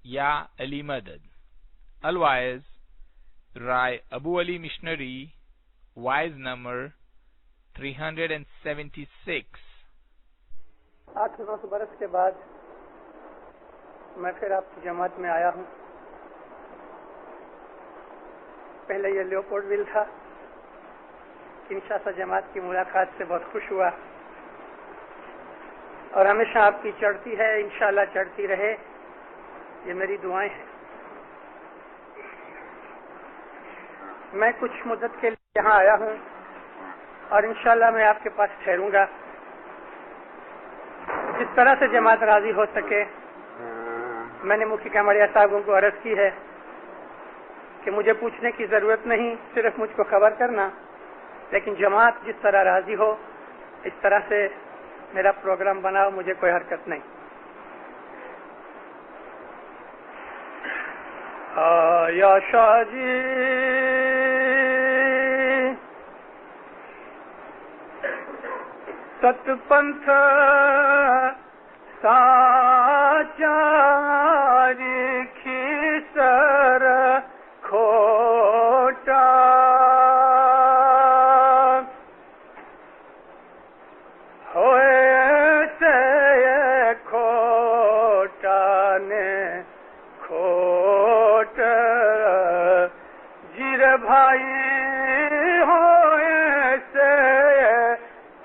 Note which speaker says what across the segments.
Speaker 1: Ya Ali Madad. Otherwise, Rai Abu Ali Missionary, wise number 376.
Speaker 2: 8-9 برس کے بعد میں پھر آپ کی جماعت میں آیا ہوں. پہلے یہ لیوپورڈ ویل تھا. کنشاسا جماعت کی ملاقات سے بہت خوش ہوا اور ہمیشہ آپ کی چڑھتی ہے، انشاءاللہ چڑھتی رہے، یہ میری دعائیں ہیں. میں کچھ مدت کے لیے یہاں آیا ہوں اور انشاءاللہ میں آپ کے پاس ٹھہروں گا. جس طرح سے جماعت راضی ہو سکے. میں نے مفتی کامڑیا صاحبوں کو عرض کی ہے کہ مجھے پوچھنے کی ضرورت نہیں، صرف مجھ کو خبر کرنا، لیکن جماعت جس طرح راضی ہو اس طرح سے میرا پروگرام بناؤ، مجھے کوئی حرکت نہیں. یا شاہ جی ست پنتھ ساچار کھیسر کھوٹا ہوئے سے کھوٹا نے کھوٹ جیر بھائی ہوئے سے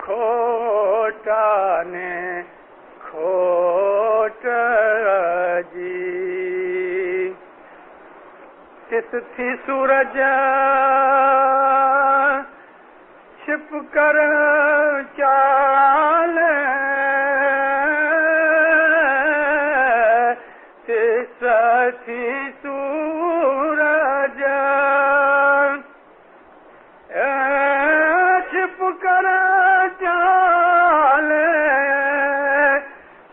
Speaker 2: کھوٹا نے کھوٹ جی. کس تھی سورج چھپ کر چال کس تھی سورج چھپ کر چال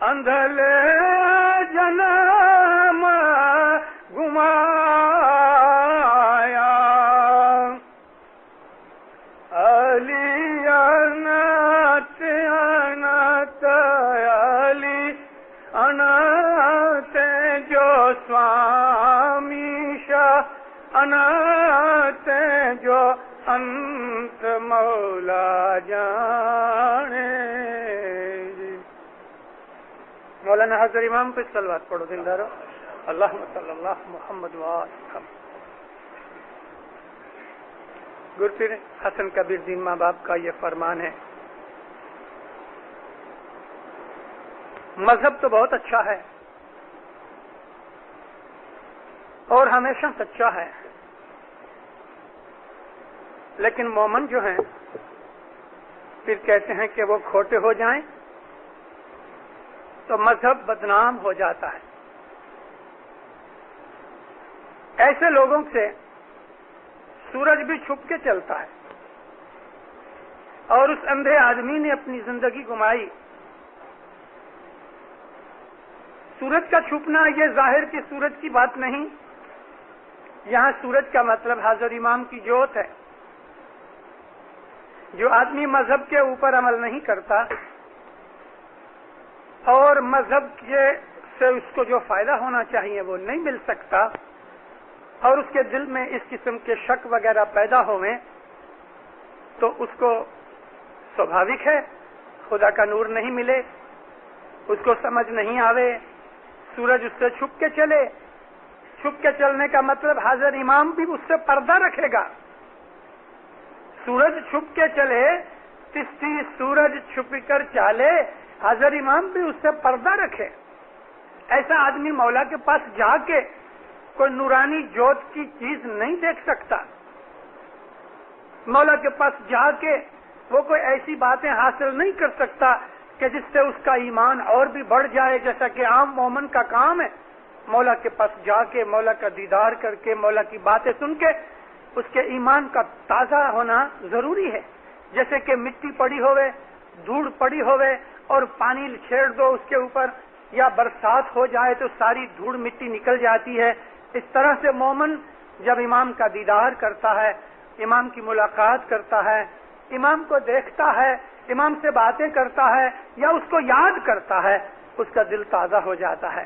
Speaker 2: اندھلے جنم گمایا علی انت انت علی انت جو سوامی شاہ انت جو انت مولا جانے. مولانا حضرت امام پہ صلوات پڑھو دلدارو. اللہم صلی اللہ محمد وآلہ. گرپیر حسن کبیر دین ماں باپ کا یہ فرمان ہے. مذہب تو بہت اچھا ہے اور ہمیشہ سچا ہے، لیکن مومن جو ہیں پھر کہتے ہیں کہ وہ کھوٹے ہو جائیں تو مذہب بدنام ہو جاتا ہے. ایسے لوگوں سے سورج بھی چھپ کے چلتا ہے اور اس اندھے آدمی نے اپنی زندگی گمائی. سورج کا چھپنا یہ ظاہر کی سورج کی بات نہیں. یہاں سورج کا مطلب حضرت امام کی جوت ہے. جو آدمی مذہب کے اوپر عمل نہیں کرتا اور مذہب سے اس کو جو فائدہ ہونا چاہیے وہ نہیں مل سکتا اور اس کے دل میں اس قسم کے شک وغیرہ پیدا ہوئے تو اس کو سوبھاوک ہے خدا کا نور نہیں ملے، اس کو سمجھ نہیں آوے، سورج اس سے چھپ کے چلے. چھپ کے چلنے کا مطلب حضرت امام بھی اس سے پردہ رکھے گا. سورج چھپ کے چلے، تستی سورج چھپ کر چالے، حضرت امام بھی اس سے پردہ رکھے. ایسا آدمی مولا کے پاس جا کے کوئی نورانی جوت کی چیز نہیں دیکھ سکتا. مولا کے پاس جا کے وہ کوئی ایسی باتیں حاصل نہیں کر سکتا کہ جس سے اس کا ایمان اور بھی بڑھ جائے، جیسا کہ عام مومن کا کام ہے. مولا کے پاس جا کے مولا کا دیدار کر کے مولا کی باتیں سن کے اس کے ایمان کا تازہ ہونا ضروری ہے. جیسے کہ مٹی پڑی ہوئے، دھوڑ پڑی ہوئے اور پانی چھیڑ دو اس کے اوپر یا برسات ہو جائے تو ساری دھوڑ مٹی نکل جاتی ہے. اس طرح سے مومن جب امام کا دیدار کرتا ہے، امام کی ملاقات کرتا ہے، امام کو دیکھتا ہے، امام سے باتیں کرتا ہے یا اس کو یاد کرتا ہے، اس کا دل تازہ ہو جاتا ہے.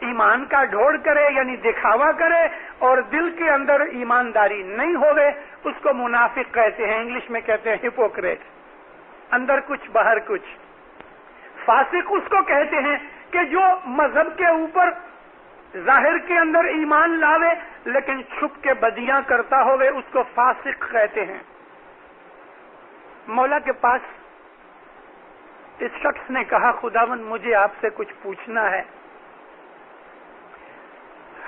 Speaker 2: ایمان کا ڈھوڑ کرے یعنی دکھاوا کرے اور دل کے اندر ایمانداری نہیں ہوئے، اس کو منافق کہتے ہیں، انگلش میں کہتے ہیں ہپوکریٹ، اندر کچھ باہر کچھ۔ فاسق اس کو کہتے ہیں کہ جو مذہب کے اوپر ظاہر کے اندر ایمان لاوے لیکن چھپ کے بدیاں کرتا ہوئے، اس کو فاسق کہتے ہیں۔ مولا کے پاس اس شخص نے کہا خداوند مجھے آپ سے کچھ پوچھنا ہے۔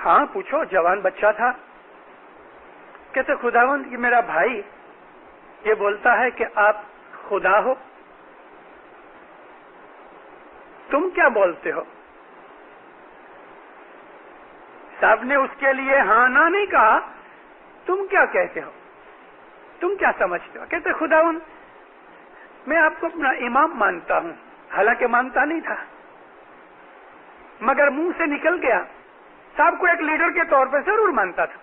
Speaker 2: ہاں پوچھو، جوان بچہ تھا۔ کہتے خداوند یہ میرا بھائی یہ بولتا ہے کہ آپ خدا ہو، تم کیا بولتے ہو؟ صاحب نے اس کے لیے ہاں نہ نہیں کہا، تم کیا کہتے ہو، تم کیا سمجھتے ہو؟ کہتے خداوند میں آپ کو اپنا امام مانتا ہوں، حالانکہ مانتا نہیں تھا مگر منہ سے نکل گیا، صاحب کو ایک لیڈر کے طور پہ ضرور مانتا تھا۔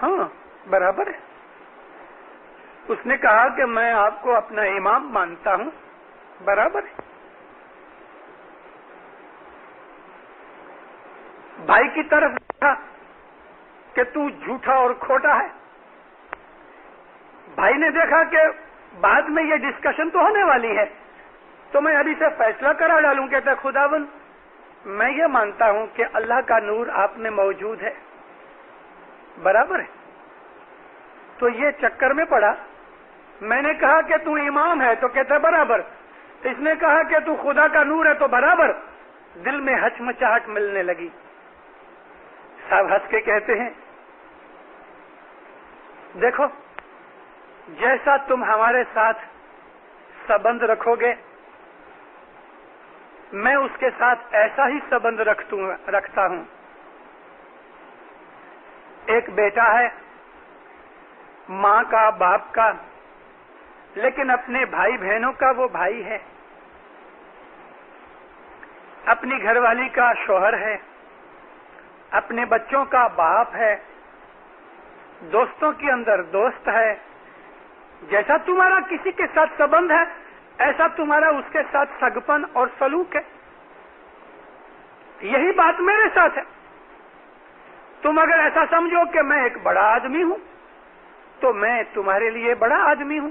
Speaker 2: ہاں برابر ہے۔ اس نے کہا کہ میں آپ کو اپنا امام مانتا ہوں، برابر ہے۔ بھائی کی طرف دیکھا کہ تو جھوٹا اور کھوٹا ہے۔ بھائی نے دیکھا کہ بعد میں یہ ڈسکشن تو ہونے والی ہے تو میں ابھی سے فیصلہ کرا ڈالوں۔ کہتا ہے خداوند میں یہ مانتا ہوں کہ اللہ کا نور آپ میں موجود ہے، برابر ہے۔ تو یہ چکر میں پڑا، میں نے کہا کہ تو امام ہے تو کہتا ہے برابر، اس نے کہا کہ تو خدا کا نور ہے تو برابر، دل میں ہچمچاہٹ ملنے لگی۔ صاحب ہنس کے کہتے ہیں دیکھو جیسا تم ہمارے ساتھ سبند رکھو گے میں اس کے ساتھ ایسا ہی سبند رکھتا ہوں۔ ایک بیٹا ہے ماں کا باپ کا، لیکن اپنے بھائی بہنوں کا وہ بھائی ہے، اپنی گھر والی کا شوہر ہے، اپنے بچوں کا باپ ہے، دوستوں کے اندر دوست ہے۔ جیسا تمہارا کسی کے ساتھ سبند ہے ایسا تمہارا اس کے ساتھ سگپن اور سلوک ہے۔ یہی بات میرے ساتھ ہے۔ تم اگر ایسا سمجھو کہ میں ایک بڑا آدمی ہوں تو میں تمہارے لیے بڑا آدمی ہوں،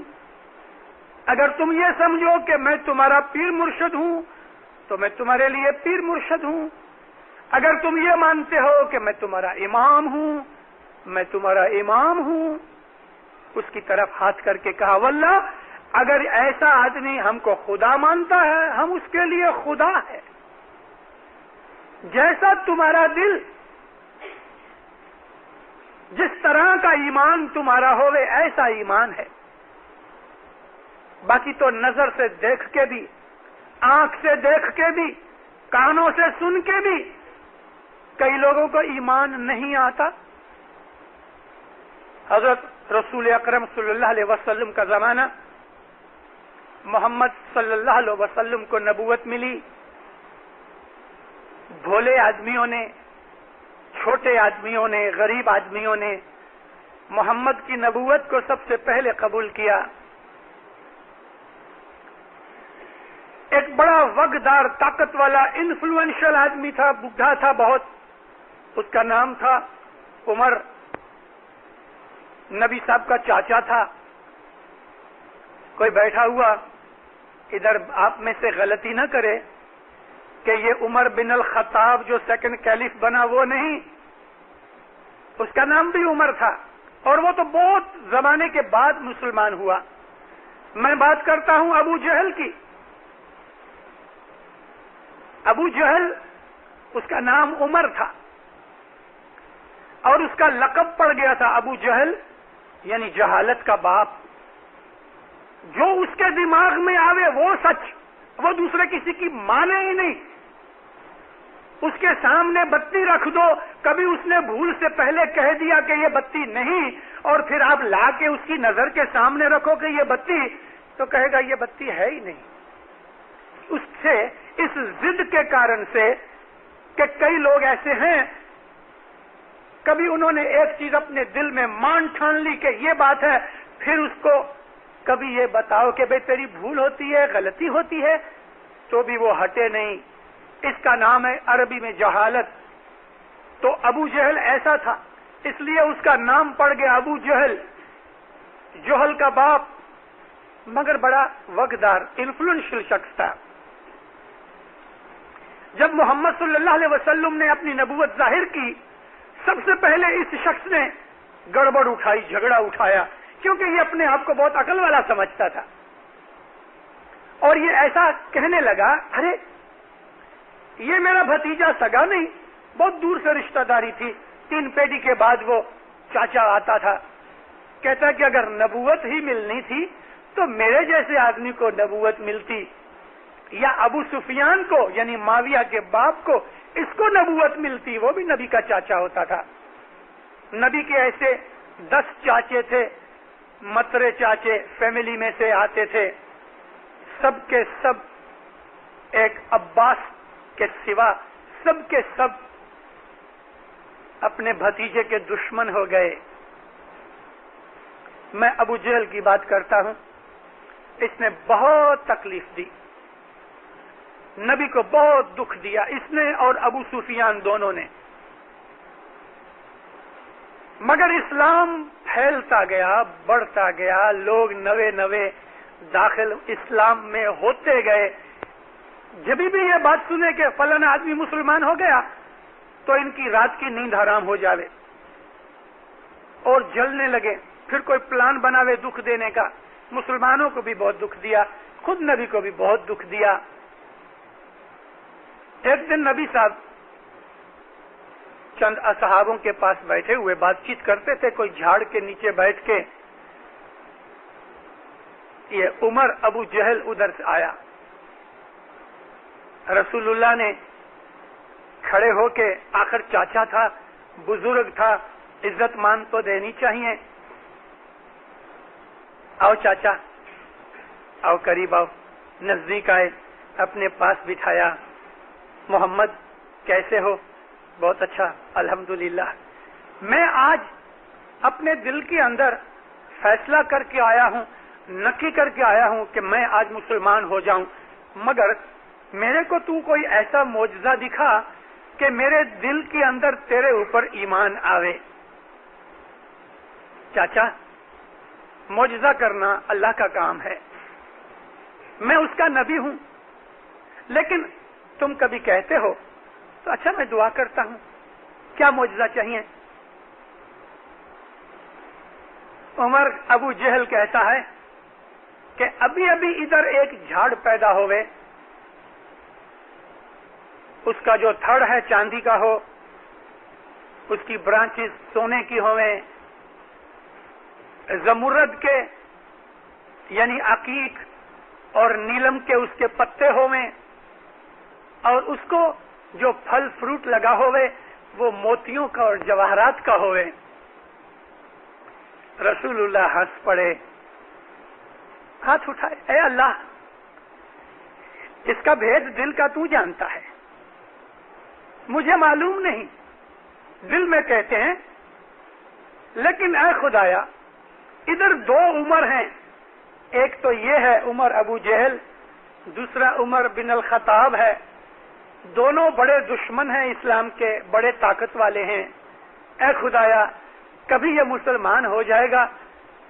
Speaker 2: اگر تم یہ سمجھو کہ میں تمہارا پیر مرشد ہوں تو میں تمہارے لیے پیر مرشد ہوں، اگر تم یہ مانتے ہو کہ میں تمہارا امام ہوں میں تمہارا امام ہوں۔ اس کی طرف ہاتھ کر کے کہا واللہ اگر ایسا آدمی ہم کو خدا مانتا ہے ہم اس کے لیے خدا ہے۔ جیسا تمہارا دل جس طرح کا ایمان تمہارا ہوئے ایسا ایمان ہے۔ باقی تو نظر سے دیکھ کے بھی، آنکھ سے دیکھ کے بھی، کانوں سے سن کے بھی کئی لوگوں کو ایمان نہیں آتا۔ حضرت رسول اکرم صلی اللہ علیہ وسلم کا زمانہ، محمد صلی اللہ علیہ وسلم کو نبوت ملی، بھولے آدمیوں نے، چھوٹے آدمیوں نے، غریب آدمیوں نے محمد کی نبوت کو سب سے پہلے قبول کیا۔ ایک بڑا وقدار طاقت والا انفلوئنشل آدمی تھا، بڈھا تھا بہت، اس کا نام تھا عمر، نبی صاحب کا چاچا تھا۔ کوئی بیٹھا ہوا ادھر آپ میں سے غلطی نہ کرے کہ یہ عمر بن الخطاب جو سیکنڈ کیلف بنا وہ نہیں، اس کا نام بھی عمر تھا اور وہ تو بہت زمانے کے بعد مسلمان ہوا۔ میں بات کرتا ہوں ابو جہل کی۔ ابو جہل اس کا نام عمر تھا اور اس کا لقب پڑ گیا تھا ابو جہل یعنی جہالت کا باپ۔ جو اس کے دماغ میں آوے وہ سچ، وہ دوسرے کسی کی مانے ہی نہیں۔ اس کے سامنے بتی رکھ دو، کبھی اس نے بھول سے پہلے کہہ دیا کہ یہ بتی نہیں اور پھر آپ لا کے اس کی نظر کے سامنے رکھو کہ یہ بتی، تو کہے گا یہ بتی ہے ہی نہیں۔ اس سے اس ضد کے کارن سے کہ کئی لوگ ایسے ہیں، کبھی انہوں نے ایک چیز اپنے دل میں مان ٹھان لی کہ یہ بات ہے، پھر اس کو کبھی یہ بتاؤ کہ بھئی تیری بھول ہوتی ہے، غلطی ہوتی ہے، تو بھی وہ ہٹے نہیں. اس کا نام ہے عربی میں جہالت. تو ابو جہل ایسا تھا، اس لیے اس کا نام پڑ گیا ابو جہل، جہل کا باپ، مگر بڑا وقدار انفلوئنشل شخص تھا. جب محمد صلی اللہ علیہ وسلم نے اپنی نبوت ظاہر کی، سب سے پہلے اس شخص نے گڑبڑ اٹھائی، جھگڑا اٹھایا، کیونکہ یہ اپنے آپ کو بہت عقل والا سمجھتا تھا. اور یہ ایسا کہنے لگا، ارے یہ میرا بھتیجا سگا نہیں، بہت دور سے رشتہ داری تھی، 3 پیڑھی کے بعد وہ چاچا آتا تھا. کہتا کہ اگر نبوت ہی ملنی تھی تو میرے جیسے آدمی کو نبوت ملتی، یا ابو سفیان کو یعنی معاویہ کے باپ کو، اس کو نبوت ملتی، وہ بھی نبی کا چاچا ہوتا تھا. نبی کے ایسے 10 چاچے تھے، مترے چاچے فیملی میں سے آتے تھے، سب کے سب ایک عباس کے سوا سب کے سب اپنے بھتیجے کے دشمن ہو گئے. میں ابو جہل کی بات کرتا ہوں. اس نے بہت تکلیف دی، نبی کو بہت دکھ دیا، اس نے اور ابو سفیان دونوں نے. مگر اسلام پھیلتا گیا، بڑھتا گیا، لوگ نوے داخل اسلام میں ہوتے گئے. جب بھی یہ بات سنے کہ فلانا آدمی مسلمان ہو گیا تو ان کی رات کی نیند حرام ہو جاوے اور جلنے لگے. پھر کوئی پلان بناوے دکھ دینے کا. مسلمانوں کو بھی بہت دکھ دیا، خود نبی کو بھی بہت دکھ دیا. ایک دن نبی صاحب چند اصحابوں کے پاس بیٹھے ہوئے بات چیت کرتے تھے، کوئی جھاڑ کے نیچے بیٹھ کے. یہ عمر ابو جہل ادھر سے آیا. رسول اللہ نے کھڑے ہو کے، آخر چاچا تھا، بزرگ تھا، عزت مان تو دینی چاہیے. آؤ چاچا، آؤ قریب آؤ. نزدیک آئے، اپنے پاس بٹھایا. محمد کیسے ہو؟ بہت اچھا الحمدللہ. میں آج اپنے دل کے اندر فیصلہ کر کے آیا ہوں، نکی کر کے آیا ہوں کہ میں آج مسلمان ہو جاؤں، مگر میرے کو تو کوئی ایسا معجزہ دکھا کہ میرے دل کے اندر تیرے اوپر ایمان آوے. چاچا، معجزہ کرنا اللہ کا کام ہے، میں اس کا نبی ہوں، لیکن تم کبھی کہتے ہو تو اچھا میں دعا کرتا ہوں. کیا معجزہ چاہیے؟ عمر ابو جہل کہتا ہے کہ ابھی ابھی ادھر ایک جھاڑ پیدا ہوئے، اس کا جو تھڑ ہے چاندی کا ہو، اس کی برانچز سونے کی ہوئیں، زمرد کے یعنی عقیق اور نیلم کے اس کے پتے ہوئیں، اور اس کو جو پھل فروٹ لگا ہوئے وہ موتیوں کا اور جواہرات کا ہوئے. رسول اللہ ہنس پڑے، ہاتھ اٹھائے، اے اللہ، اس کا بھید دل کا تو جانتا ہے، مجھے معلوم نہیں. دل میں کہتے ہیں، لیکن اے خدایا، ادھر 2 عمر ہیں، ایک تو یہ ہے عمر ابو جہل، دوسرا عمر بن الخطاب ہے. دونوں بڑے دشمن ہیں اسلام کے، بڑے طاقت والے ہیں. اے خدایا، کبھی یہ مسلمان ہو جائے گا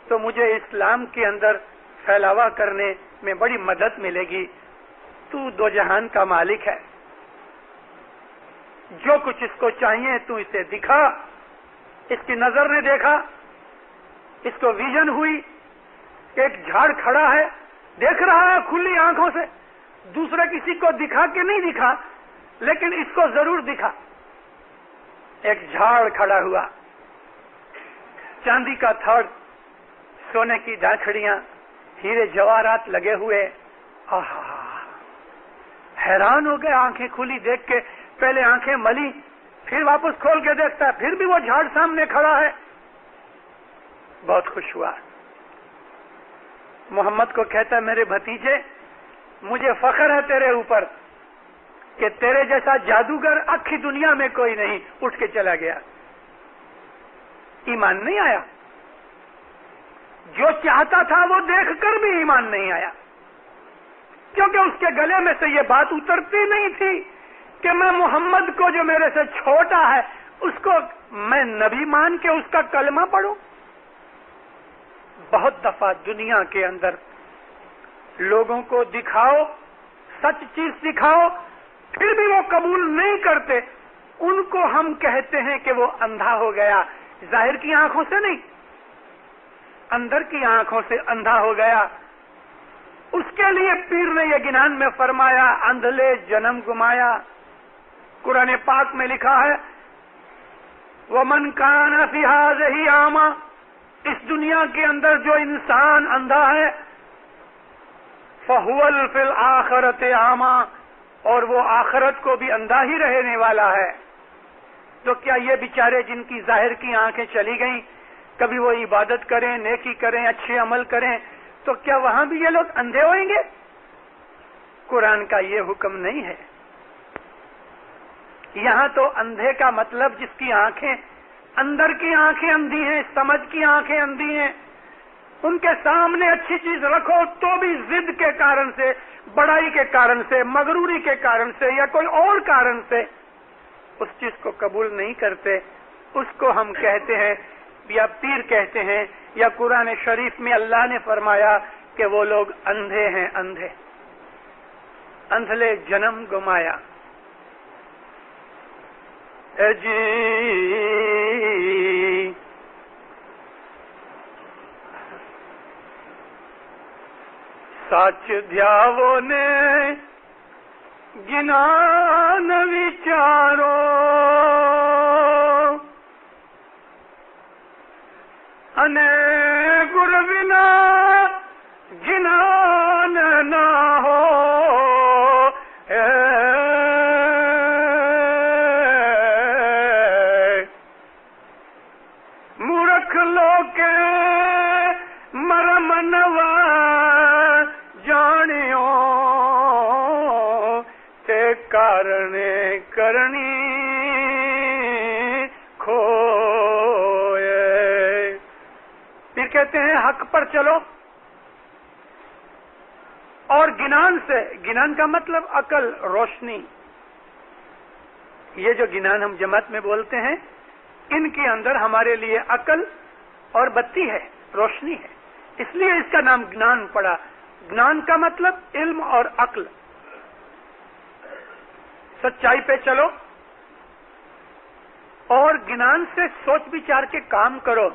Speaker 2: تو مجھے اسلام کے اندر پھیلاوا کرنے میں بڑی مدد ملے گی. تو 2 جہان کا مالک ہے، جو کچھ اس کو چاہیے تو اسے دکھا. اس کی نظر نے دیکھا، اس کو ویژن ہوئی، ایک جھاڑ کھڑا ہے، دیکھ رہا ہے کھلی آنکھوں سے. دوسرا کسی کو دکھا کے نہیں دکھا، لیکن اس کو ضرور دکھا. ایک جھاڑ کھڑا ہوا، چاندی کا تھڑ، سونے کی ڈھاکڑیاں، ہیرے جواہرات لگے ہوئے. حیران ہو گئے آنکھیں کھلی دیکھ کے. پہلے آنکھیں ملی، پھر واپس کھول کے دیکھتا، پھر بھی وہ جھاڑ سامنے کھڑا ہے. بہت خوش ہوا. محمد کو کہتا، میرے بھتیجے، مجھے فخر ہے تیرے اوپر کہ تیرے جیسا جادوگر آخری دنیا میں کوئی نہیں. اٹھ کے چلا گیا. ایمان نہیں آیا. جو چاہتا تھا وہ دیکھ کر بھی ایمان نہیں آیا. کیونکہ اس کے گلے میں سے یہ بات اترتی نہیں تھی کہ میں محمد کو جو میرے سے چھوٹا ہے اس کو میں نبی مان کے اس کا کلمہ پڑھوں. بہت دفعہ دنیا کے اندر لوگوں کو دکھاؤ، سچ چیز دکھاؤ، پھر بھی وہ قبول نہیں کرتے. ان کو ہم کہتے ہیں کہ وہ اندھا ہو گیا، ظاہر کی آنکھوں سے نہیں، اندر کی آنکھوں سے اندھا ہو گیا. اس کے لیے پیر نے یہ گنان میں فرمایا اندھلے جنم گمایا. قرآن پاک میں لکھا ہے وَمَنْ كَانَ فِي هَٰذِهِ أَعْمَىٰ، اس دنیا کے اندر جو انسان اندھا ہے فَهُوَ فِي الْآخِرَةِ أَعْمَىٰ، اور وہ آخرت کو بھی اندھا ہی رہنے والا ہے. تو کیا یہ بیچارے جن کی ظاہر کی آنکھیں چلی گئیں، کبھی وہ عبادت کریں، نیکی کریں، اچھے عمل کریں، تو کیا وہاں بھی یہ لوگ اندھے ہوئیں گے؟ قرآن کا یہ حکم نہیں ہے. یہاں تو اندھے کا مطلب جس کی آنکھیں اندر کی آنکھیں اندھی ہیں، سمجھ کی آنکھیں اندھی ہیں، ان کے سامنے اچھی چیز رکھو تو بھی ضد کے کارن سے، بڑائی کے کارن سے، مغروری کے کارن سے یا کوئی اور کارن سے اس چیز کو قبول نہیں کرتے. اس کو ہم کہتے ہیں یا پیر کہتے ہیں، یا قرآن شریف میں اللہ نے فرمایا کہ وہ لوگ اندھے ہیں، اندھے. اندھلے جنم گمایا. اے جی سچ دھیاو نے گنان وچارو انے گر بنا گنان نہ ہو. مورکھ لوک مرم نوا جانیو تے کارن کرنی کھوئے. پھر کہتے ہیں حق پر چلو اور گنان سے، گنان کا مطلب عقل، روشنی. یہ جو گنان ہم جماعت میں بولتے ہیں ان کے اندر ہمارے لیے عقل اور بتی ہے، روشنی ہے، اس لیے اس کا نام گنان پڑا. گنان کا مطلب علم اور عقل. سچائی پہ چلو اور گنان سے سوچ بچار کے کام کرو.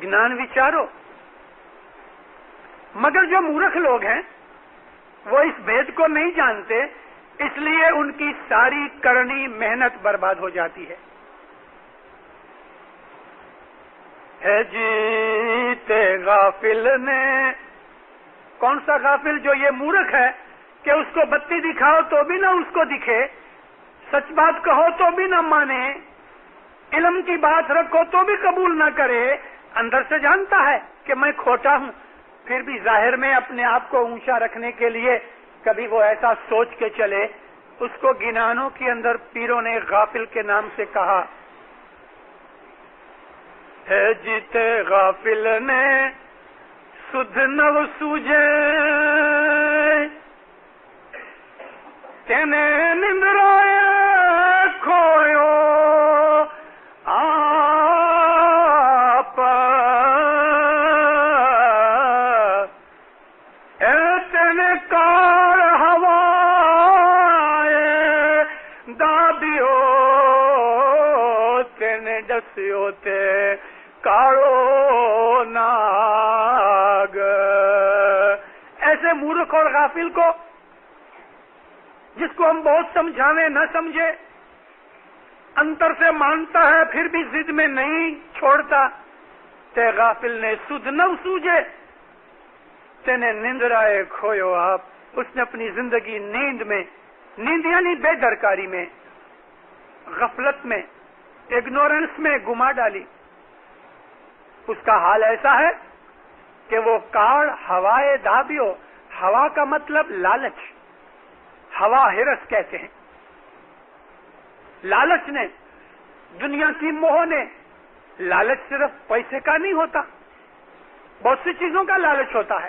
Speaker 2: گنان وچارو. مگر جو مورخ لوگ ہیں وہ اس بھید کو نہیں جانتے، اس لیے ان کی ساری کرنی محنت برباد ہو جاتی ہے. ہے جیتے غافل نے، کون سا غافل؟ جو یہ مورخ ہے کہ اس کو بتی دکھاؤ تو بھی نہ اس کو دکھے، سچ بات کہو تو بھی نہ مانے، علم کی بات رکھو تو بھی قبول نہ کرے. اندر سے جانتا ہے کہ میں کھوٹا ہوں، پھر بھی ظاہر میں اپنے آپ کو اونچا رکھنے کے لیے کبھی وہ ایسا سوچ کے چلے. اس کو گنانوں کے اندر پیروں نے غافل کے نام سے کہا. ہے جیتے غافل نے سدھ نو سوجے تینے نندرائے کھویو آپ اے تینے کار ہوائے دادیو تینے ڈسیو تے کاڑو ناگ. ایسے مورخ اور غافل کو، جس کو ہم بہت سمجھاویں نہ سمجھے، انتر سے مانتا ہے پھر بھی ضد میں نہیں چھوڑتا. تے غافل نے سدھ نہ سوجے تینے نندرائے کھویو آپ. اس نے اپنی زندگی نیند میں، نیند یعنی بے درکاری میں، غفلت میں، اگنورنس میں گما ڈالی. اس کا حال ایسا ہے کہ وہ کاڑ ہوائے دابیو. ہوا کا مطلب لالچ، ہوا ہرس کہتے ہیں. لالچ نے، دنیا کی موہ نے، لالچ صرف پیسے کا نہیں ہوتا، بہت سی چیزوں کا لالچ ہوتا ہے.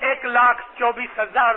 Speaker 2: 1,24,000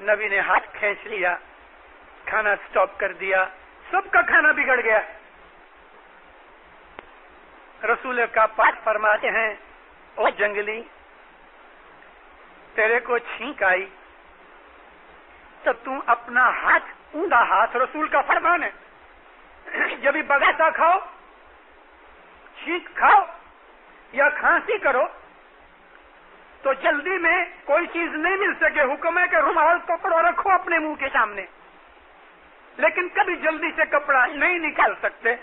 Speaker 2: نبی نے ہاتھ کھینچ لیا، کھانا سٹاپ کر دیا، سب کا کھانا بگڑ گیا۔ رسول کا پاک فرماتے ہیں، او جنگلی، تیرے کو چھینک آئی تو تم اپنا ہاتھ، اوندا ہاتھ، رسول کا فرمان ہے، جب بھی بغیسا کھاؤ، چھینک کھاؤ یا کھانسی کرو تو جلدی میں کوئی چیز نہیں مل سکے، حکم ہے کہ رومال پکڑو، رکھو اپنے منہ کے سامنے، لیکن کبھی جلدی سے کپڑا نہیں نکال سکتے،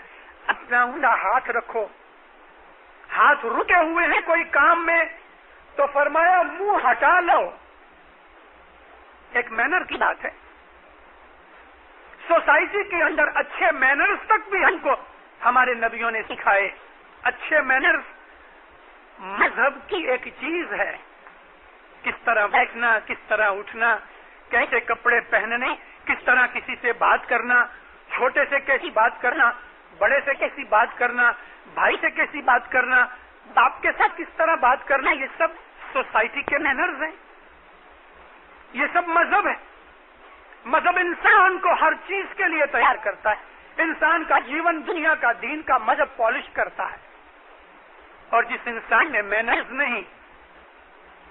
Speaker 2: اپنا اوندا ہاتھ رکھو۔ ہاتھ رکے ہوئے ہیں کوئی کام میں تو فرمایا منہ ہٹا لو، ایک مینر کی بات ہے۔ سوسائٹی کے اندر اچھے مینرز تک بھی ہم کو ہمارے نبیوں نے سکھائے۔ اچھے مینرز مذہب کی ایک چیز ہے، کس طرح بیٹھنا، کس طرح اٹھنا، کیسے کپڑے پہننے، کس طرح کسی سے بات کرنا، چھوٹے سے کیسی بات کرنا، بڑے سے کیسی بات کرنا، بھائی سے کیسی بات کرنا، باپ کے ساتھ کس طرح بات کرنا، یہ سب سوسائٹی کے مینرز ہیں، یہ سب مذہب ہے۔ مذہب انسان کو ہر چیز کے لیے تیار کرتا ہے، انسان کا جیون، دنیا کا، دین کا مذہب پالش کرتا ہے۔ اور جس انسان میں مینرز نہیں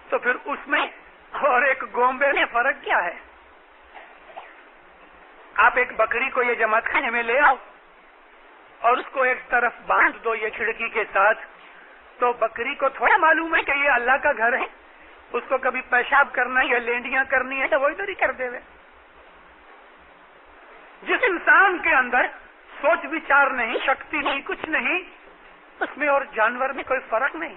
Speaker 2: تو پھر اس میں اور ایک گومبے میں فرق کیا ہے؟ آپ ایک بکری کو یہ جماعت خانے میں لے آؤ اور اس کو ایک طرف باندھ دو یہ کھڑکی کے ساتھ، تو بکری کو تھوڑا معلوم ہے کہ یہ اللہ کا گھر ہے، اس کو کبھی پیشاب کرنا یا لینڈیاں کرنی ہے تو وہ ادھر ہی کر دے۔ جس انسان کے اندر سوچ وچار نہیں، شکتی نہیں، کچھ نہیں، اس میں اور جانور میں کوئی فرق نہیں۔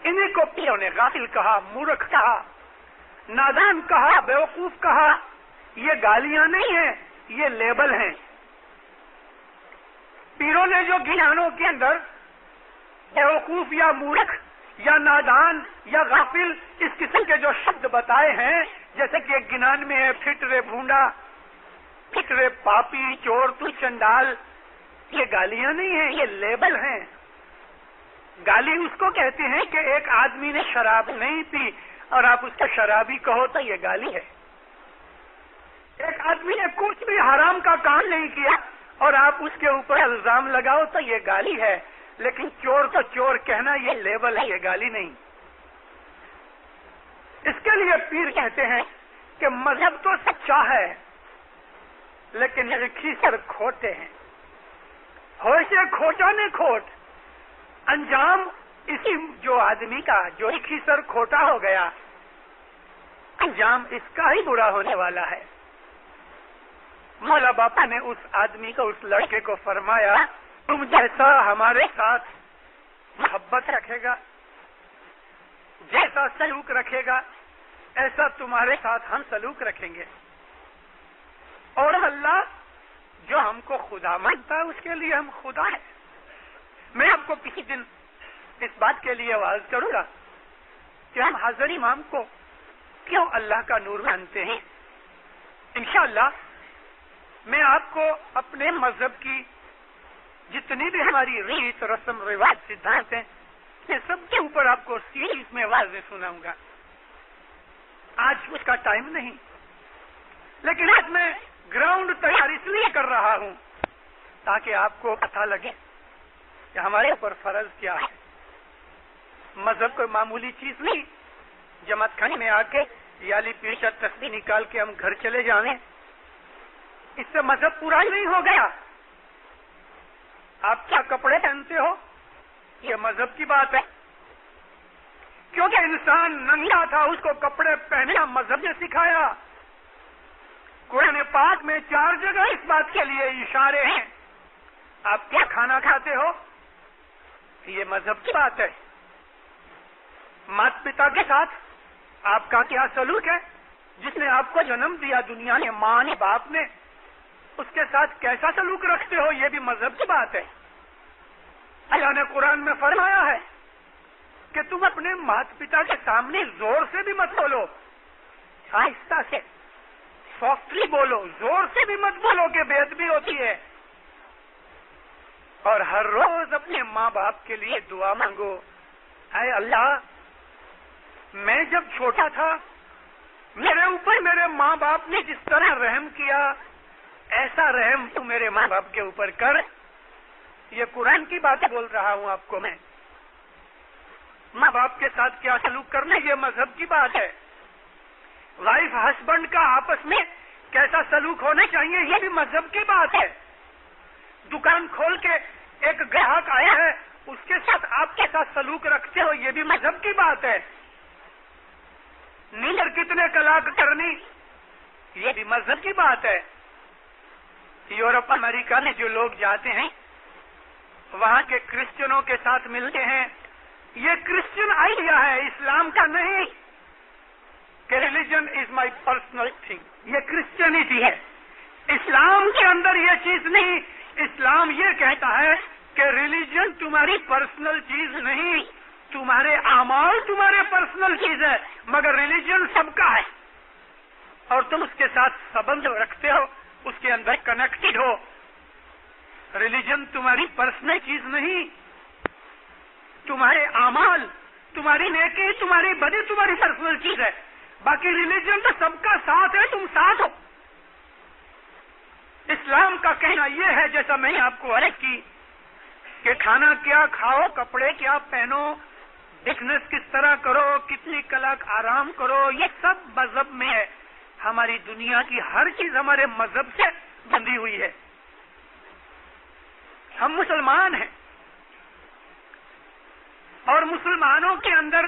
Speaker 2: انہیں کو پیروں نے غافل کہا، مورخ کہا، نادان کہا، بیوقوف کہا۔ یہ گالیاں نہیں ہیں، یہ لیبل ہیں۔ پیروں نے جو گنانوں کے اندر بیوقوف یا مورخ یا نادان یا غافل اس قسم کے جو شبد بتائے ہیں، جیسے کہ ایک گنان میں ہے پھٹ رے بھونڈا، پھٹ رے پاپی، چور تو چنڈال، یہ گالیاں نہیں ہیں، یہ لیبل ہیں۔ گالی اس کو کہتے ہیں کہ ایک آدمی نے شراب نہیں پی اور آپ اس کو شرابی کہو تو یہ گالی ہے۔ ایک آدمی نے کچھ بھی حرام کا کام نہیں کیا اور آپ اس کے اوپر الزام لگاؤ تو یہ گالی ہے، لیکن چور تو چور کہنا یہ لیبل ہے، یہ گالی نہیں۔ اس کے لیے پیر کہتے ہیں کہ مذہب تو سچا ہے لیکن رکھیسر کھوٹے ہیں، ہوشے کھوٹا نے کھوٹ، انجام اسی جو آدمی کا جو رکھیسر کھوٹا ہو گیا، انجام اس کا ہی برا ہونے والا ہے۔ مولا باپا نے اس آدمی کو، اس لڑکے کو فرمایا، تم جیسا ہمارے ساتھ محبت رکھے گا، جیسا سلوک رکھے گا، ایسا تمہارے ساتھ ہم سلوک رکھیں گے۔ اور اللہ جو ہم کو خدا مانتا ہے اس کے لیے ہم خدا ہیں۔ میں آپ کو کسی دن اس بات کے لیے واضح کروں گا کہ ہم حضرت امام کو کیوں اللہ کا نور مانتے ہیں۔ انشاءاللہ میں آپ کو اپنے مذہب کی جتنی بھی ہماری ریت، رسم، رواج، سدھانت ہیں، یہ سب کے اوپر آپ کو سیریز میں واضح سناؤں گا۔ آج اس کا ٹائم نہیں، لیکن آج میں گراؤنڈ تیار اس لیے کر رہا ہوں تاکہ آپ کو پتہ لگے کہ ہمارے اوپر فرض کیا ہے۔ مذہب کوئی معمولی چیز نہیں، جماعت خانے میں آ کے یالی پیشہ تسبیح نکال کے ہم گھر چلے جائیں، اس سے مذہب پورا نہیں ہو گیا۔ آپ کیا کپڑے پہنتے ہو یہ مذہب کی بات ہے، کیونکہ انسان ننگا تھا، اس کو کپڑے پہننا مذہب نے سکھایا۔ قرآن پاک میں 4 جگہ اس بات کے لیے اشارے ہیں۔ آپ کیا کھانا کھاتے ہو یہ مذہب کی بات ہے۔ مات پتا کے ساتھ آپ کا کیا سلوک ہے، جس نے آپ کو جنم دیا دنیا نے، ماں نے، باپ نے، اس کے ساتھ کیسا سلوک رکھتے ہو یہ بھی مذہب کی بات ہے۔ اللہ نے قرآن میں فرمایا ہے کہ تم اپنے مات پتا کے سامنے زور سے بھی مت بولو، آہستہ سے، سافٹلی بولو، زور سے بھی مت بولو کہ بے ادبی ہوتی ہے۔ اور ہر روز اپنے ماں باپ کے لیے دعا مانگو، اے اللہ میں جب چھوٹا تھا میرے اوپر میرے ماں باپ نے جس طرح رحم کیا ایسا رحم تو میرے ماں باپ کے اوپر کر. یہ قرآن کی بات بول رہا ہوں آپ کو میں. ماں باپ کے ساتھ کیا سلوک کرنا یہ مذہب کی بات ہے. وائف ہسبینڈ کا آپس میں کیسا سلوک ہونا چاہیے یہ بھی مذہب کی بات ہے. دکان کھول کے ایک گراہک آیا ہے اس کے ساتھ آپ کے ساتھ سلوک رکھتے ہو یہ بھی مذہب کی بات ہے. نیندر کتنے کلاک کرنی یہ بھی مذہب کی بات ہے. یورپ امریکہ میں جو لوگ جاتے ہیں وہاں کے کرسچنوں کے ساتھ ملتے ہیں. یہ کرسچن آئیڈیا ہے اسلام کا نہیں کہ religion is my personal thing. یہ کرسچینٹی ہے. اسلام کے اندر یہ چیز نہیں. اسلام یہ کہتا ہے کہ ریلیجن تمہاری پرسنل چیز نہیں. تمہارے اعمال تمہارے پرسنل چیز ہے مگر ریلیجن سب کا ہے اور تم اس کے ساتھ سبند رکھتے ہو اس کے اندر کنیکٹڈ ہو. ریلیجن تمہاری پرسنل چیز نہیں. تمہارے اعمال تمہاری نیکی تمہاری بدی تمہاری پرسنل چیز ہے. باقی ریلیجن تو سب کا ساتھ ہے تم ساتھ ہو. اسلام کا کہنا یہ ہے جیسا میں نے آپ کو عرض کی کہ کھانا کیا کھاؤ کپڑے کیا پہنو بزنس کس طرح کرو کتنی کلاک آرام کرو یہ سب مذہب میں ہے. ہماری دنیا کی ہر چیز ہمارے مذہب سے بندھی ہوئی ہے. ہم مسلمان ہیں اور مسلمانوں کے اندر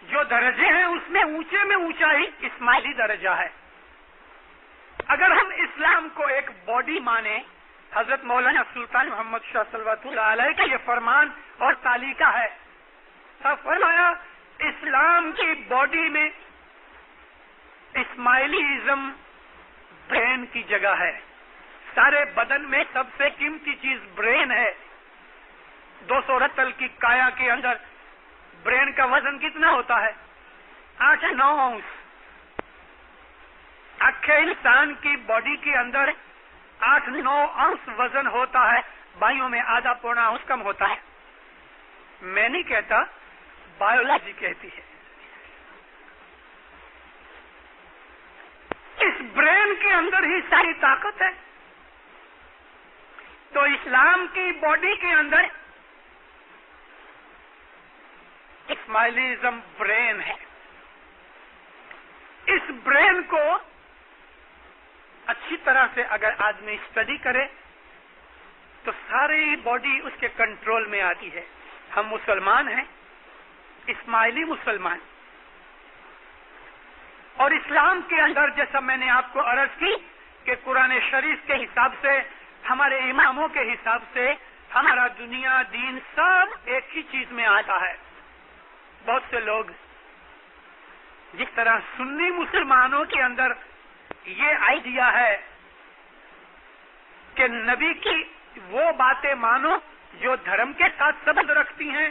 Speaker 2: جو درجے ہیں اس میں اونچا ہی اسماعیلی درجہ ہے. اگر ہم اسلام کو ایک باڈی مانے حضرت مولانا سلطان محمد شاہ صلوات اللہ علیہ کا یہ فرمان اور تعلیقہ ہے. فرمایا اسلام کی باڈی میں اسماعیلیزم برین کی جگہ ہے. سارے بدن میں سب سے قیمتی چیز برین ہے. 200 رتل کی کایا کے اندر برین کا وزن کتنا ہوتا ہے 8-9 اونس. اکھے انسان کی باڈی کے اندر 8-9 اونس وزن ہوتا ہے. بائیوں میں آدھا پونا اونس کم ہوتا ہے. میں نہیں کہتا بایولوجی کہتی ہے. اس برین کے اندر ہی ساری طاقت ہے. تو اسلام کی باڈی کے اندر اسماعیلیزم برین ہے. اس برین کو اچھی طرح سے اگر آدمی اسٹڈی کرے تو ساری باڈی اس کے کنٹرول میں آتی ہے. ہم مسلمان ہیں اسماعیلی مسلمان اور اسلام کے اندر جیسا میں نے آپ کو عرض کی کہ قرآن شریف کے حساب سے ہمارے اماموں کے حساب سے ہمارا دنیا دین سب ایک ہی چیز میں آتا ہے. بہت سے لوگ جس طرح سنی مسلمانوں کے اندر یہ آئیڈیا ہے کہ نبی کی وہ باتیں مانو جو دھرم کے ساتھ سبند رکھتی ہیں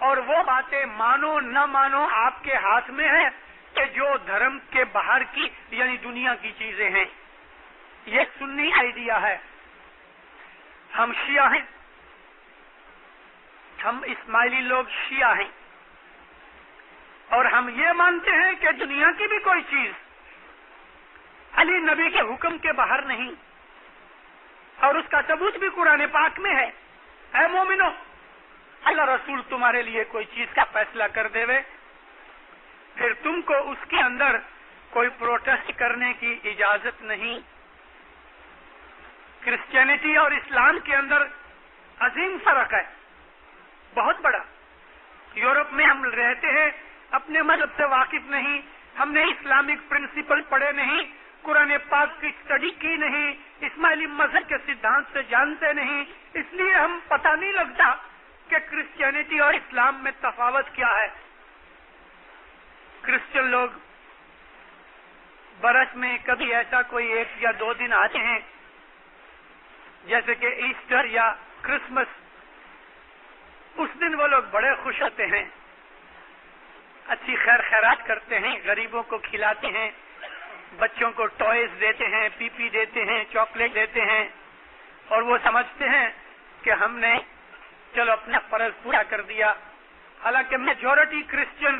Speaker 2: اور وہ باتیں مانو نہ مانو آپ کے ہاتھ میں ہے کہ جو دھرم کے باہر کی یعنی دنیا کی چیزیں ہیں. یہ سنی آئیڈیا ہے. ہم شیعہ ہیں. ہم اسماعیلی لوگ شیعہ ہیں اور ہم یہ مانتے ہیں کہ دنیا کی بھی کوئی چیز علی نبی کے حکم کے باہر نہیں اور اس کا ثبوت بھی قرآن پاک میں ہے. اے مومنو اللہ رسول تمہارے لیے کوئی چیز کا فیصلہ کر دے وے پھر تم کو اس کے اندر کوئی پروٹیسٹ کرنے کی اجازت نہیں. کرسچینٹی اور اسلام کے اندر عظیم فرق ہے بہت بڑا. یورپ میں ہم رہتے ہیں اپنے مذہب سے واقف نہیں. ہم نے اسلامک پرنسپل پڑھے نہیں قرآن پاک کی اسٹڈی کی نہیں اسماعیلی مذہب کے سدھانت سے جانتے نہیں. اس لیے ہم پتہ نہیں لگتا کہ کرسچینٹی اور اسلام میں تفاوت کیا ہے. کرسچن لوگ برس میں کبھی ایسا کوئی 1 یا 2 دن آتے ہیں جیسے کہ ایسٹر یا کرسمس. اس دن وہ لوگ بڑے خوش ہوتے ہیں اچھی خیر خیرات کرتے ہیں غریبوں کو کھلاتے ہیں بچوں کو ٹوائز دیتے ہیں پی پی دیتے ہیں چاکلیٹ دیتے ہیں اور وہ سمجھتے ہیں کہ ہم نے چلو اپنا فرض پورا کر دیا. حالانکہ میجورٹی کرسچن